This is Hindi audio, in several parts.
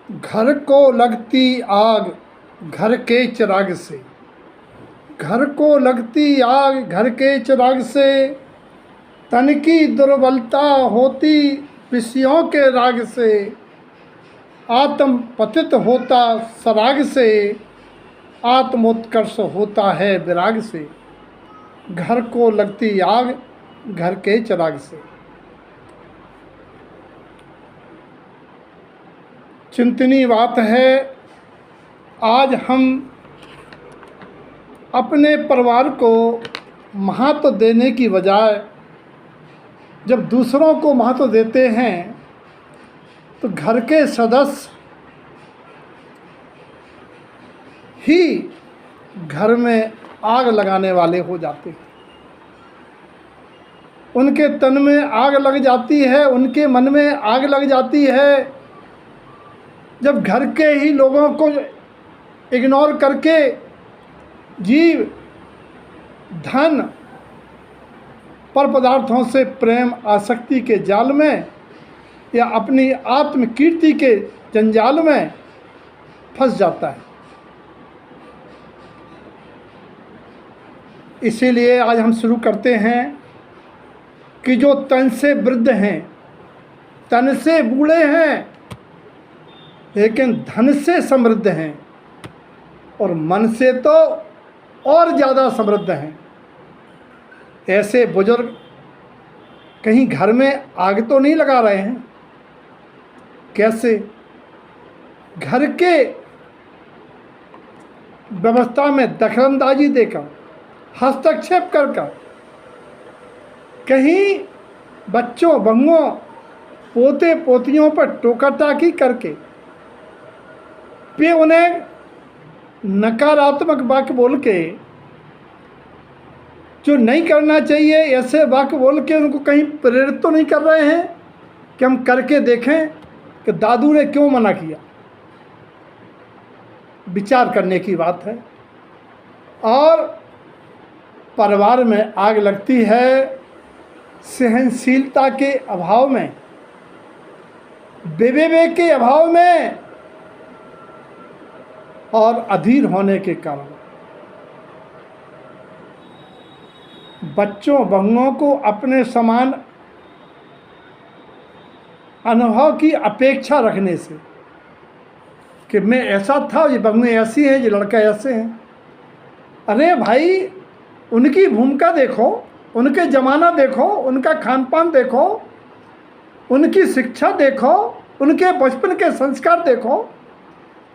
घर को लगती आग घर के चिराग से, घर को लगती आग घर के चिराग से, तन की दुर्बलता होती विषयों के राग से, आत्म पतित होता सराग से, आत्मोत्कर्ष होता है विराग से। घर को लगती आग घर के चिराग से। चिंतनीय बात है, आज हम अपने परिवार को महत्व देने की बजाय जब दूसरों को महत्व देते हैं तो घर के सदस्य ही घर में आग लगाने वाले हो जाते हैं। उनके तन में आग लग जाती है, उनके मन में आग लग जाती है। जब घर के ही लोगों को इग्नोर करके जीव धन पर पदार्थों से प्रेम आसक्ति के जाल में या अपनी आत्म कीर्ति के जंजाल में फंस जाता है। इसीलिए आज हम शुरू करते हैं कि जो तन से वृद्ध हैं, तन से बूढ़े हैं, लेकिन धन से समृद्ध हैं और मन से तो और ज़्यादा समृद्ध हैं, ऐसे बुजुर्ग कहीं घर में आग तो नहीं लगा रहे हैं। कैसे? घर के व्यवस्था में दखलंदाजी देकर, हस्तक्षेप कर कहीं बच्चों बंगों पोते पोतियों पर टोका-टाकी करके वे उन्हें नकारात्मक वाक्य बोल के, जो नहीं करना चाहिए ऐसे वाक्य बोल के उनको कहीं प्रेरित तो नहीं कर रहे हैं कि हम करके देखें कि दादू ने क्यों मना किया। विचार करने की बात है। और परिवार में आग लगती है सहनशीलता के अभाव में, विवेक के अभाव में और अधीर होने के कारण। बच्चों बंगों को अपने समान अनुभव की अपेक्षा रखने से कि मैं ऐसा था, ये बंगें ऐसी हैं, ये लड़का ऐसे हैं। अरे भाई, उनकी भूमिका देखो, उनके ज़माना देखो, उनका खान पान देखो, उनकी शिक्षा देखो, उनके बचपन के संस्कार देखो।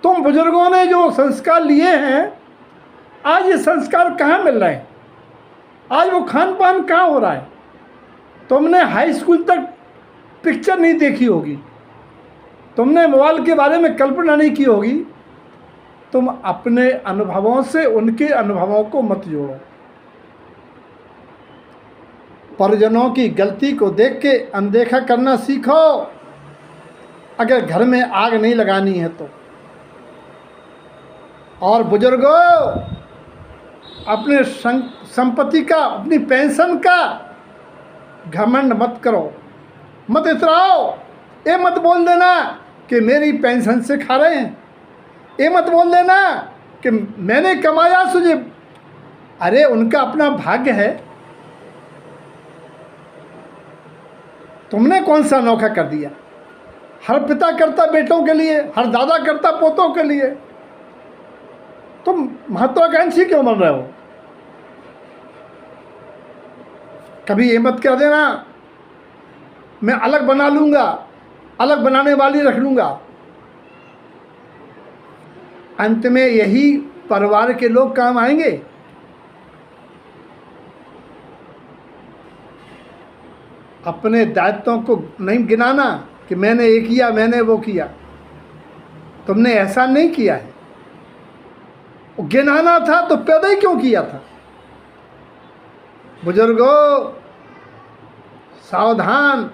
तुम बुजुर्गों ने जो संस्कार लिए हैं, आज ये संस्कार कहाँ मिल रहे हैं? आज वो खान पान कहाँ हो रहा है? तुमने हाई स्कूल तक पिक्चर नहीं देखी होगी, तुमने मोबाइल के बारे में कल्पना नहीं की होगी। तुम अपने अनुभवों से उनके अनुभवों को मत जोड़ो। परिजनों की गलती को देख के अनदेखा करना सीखो, अगर घर में आग नहीं लगानी है तो। और बुजुर्गों, अपने संपत्ति का, अपनी पेंशन का घमंड मत करो, मत इतराओ। ये मत बोल देना कि मेरी पेंशन से खा रहे हैं, ये मत बोल देना कि मैंने कमाया तुझे। अरे उनका अपना भाग्य है, तुमने कौन सा अनोखा कर दिया? हर पिता करता बेटों के लिए, हर दादा करता पोतों के लिए। तुम महत्वाकांक्षी क्यों बन रहे हो? कभी ये मत कह देना मैं अलग बना लूँगा, अलग बनाने वाली रख लूँगा। अंत में यही परिवार के लोग काम आएंगे। अपने दायित्वों को नहीं गिनाना कि मैंने ये किया, मैंने वो किया। तुमने ऐसा नहीं किया है। गिनाना था तो पैदा ही क्यों किया था? बुजुर्गों, सावधान,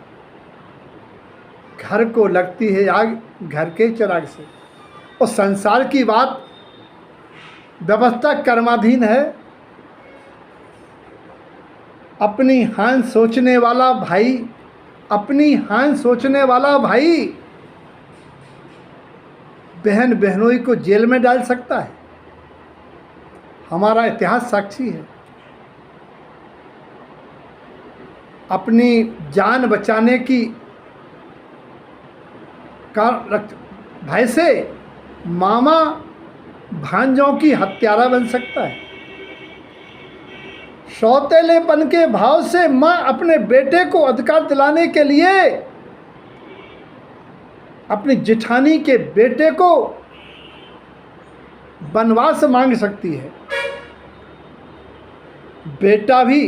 घर को लगती है आग घर के चिराग से। और संसार की बात, व्यवस्था कर्माधीन है। अपनी हानि सोचने वाला भाई, अपनी हानि सोचने वाला भाई बहन बहनोई को जेल में डाल सकता है। हमारा इतिहास साक्षी है। अपनी जान बचाने की भय से मामा भांजों की हत्यारा बन सकता है। सौतेलेपन के भाव से मां अपने बेटे को अधिकार दिलाने के लिए अपनी जेठानी के बेटे को वनवास मांग सकती है। बेटा भी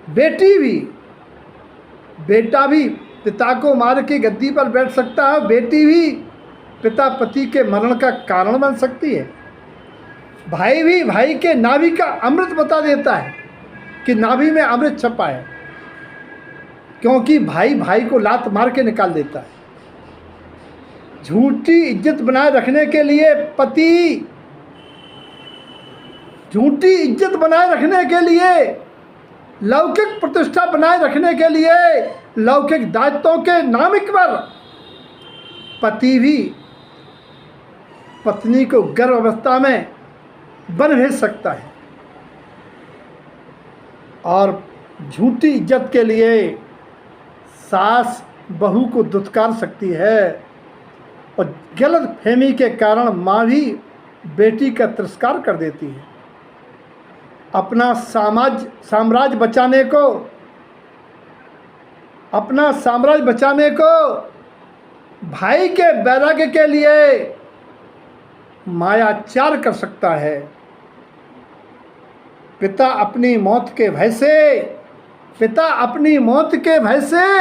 बेटी भी बेटा भी पिता को मार के गद्दी पर बैठ सकता है। बेटी भी पिता पति के मरण का कारण बन सकती है। भाई भी भाई के नाभि का अमृत बता देता है कि नाभि में अमृत छपा है, क्योंकि भाई भाई को लात मार के निकाल देता है। झूठी इज्जत बनाए रखने के लिए पति, झूठी इज्जत बनाए रखने के लिए, लौकिक प्रतिष्ठा बनाए रखने के लिए, लौकिक दायित्वों के नामिक पर पति भी पत्नी को गर्भावस्था में बन भेज सकता है। और झूठी इज्जत के लिए सास बहू को दुत्कार सकती है, और गलत फहमी के कारण माँ भी बेटी का तिरस्कार कर देती है। अपना साम्राज्य बचाने को भाई के वैराग्य के लिए मायाचार कर सकता है। पिता अपनी मौत के भय से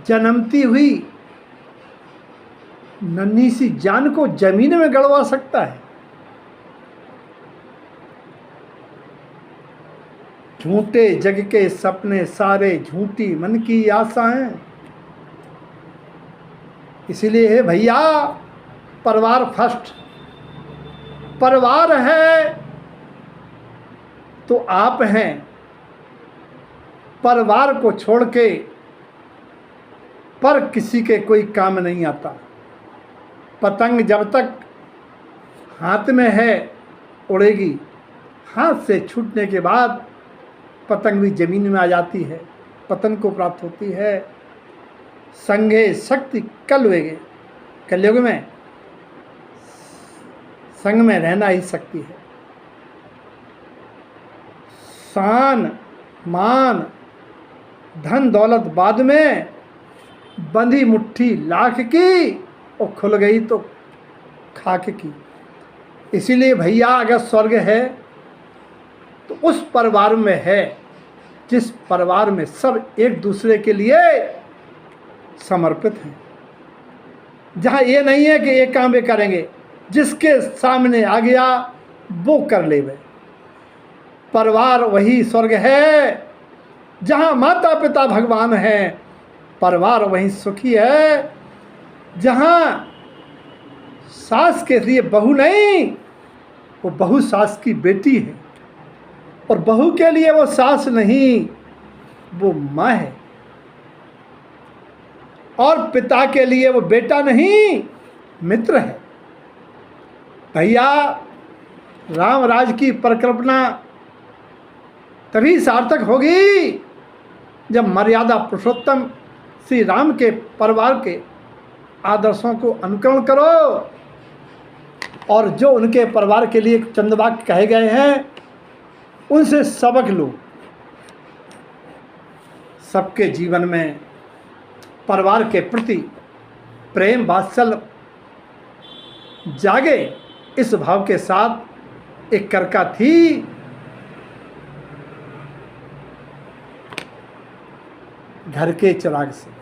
जन्मती हुई नन्ही सी जान को जमीन में गड़वा सकता है। झूठे जग के सपने सारे, झूठी मन की आशाएं। इसीलिए है भैया, परिवार फर्स्ट। परिवार है तो आप हैं। परिवार को छोड़ के पर किसी के कोई काम नहीं आता। पतंग जब तक हाथ में है उड़ेगी, हाथ से छूटने के बाद पतंग भी जमीन में आ जाती है, पतन को प्राप्त होती है। संघे शक्ति कलयुग में संग में रहना ही शक्ति है। शान मान धन दौलत बाद में, बंधी मुट्ठी लाख की और खुल गई तो खाक की। इसीलिए भैया, अगर स्वर्ग है तो उस परिवार में है जिस परिवार में सब एक दूसरे के लिए समर्पित हैं, जहाँ ये नहीं है कि एक काम वे करेंगे, जिसके सामने आ गया वो कर लेवे। परिवार वही स्वर्ग है जहाँ माता पिता भगवान हैं। परिवार वही सुखी है जहाँ सास के लिए बहू नहीं, वो बहू सास की बेटी है, और बहू के लिए वो सास नहीं, वो माँ है, और पिता के लिए वो बेटा नहीं, मित्र है। भैया, राम राज की परिकल्पना तभी सार्थक होगी जब मर्यादा पुरुषोत्तम श्री राम के परिवार के आदर्शों को अनुकरण करो, और जो उनके परिवार के लिए चंद वाक्य कहे गए हैं उनसे सबक लो। सबके जीवन में परिवार के प्रति प्रेम वात्सल्य जागे, इस भाव के साथ एक करका थी घर के चिराग से।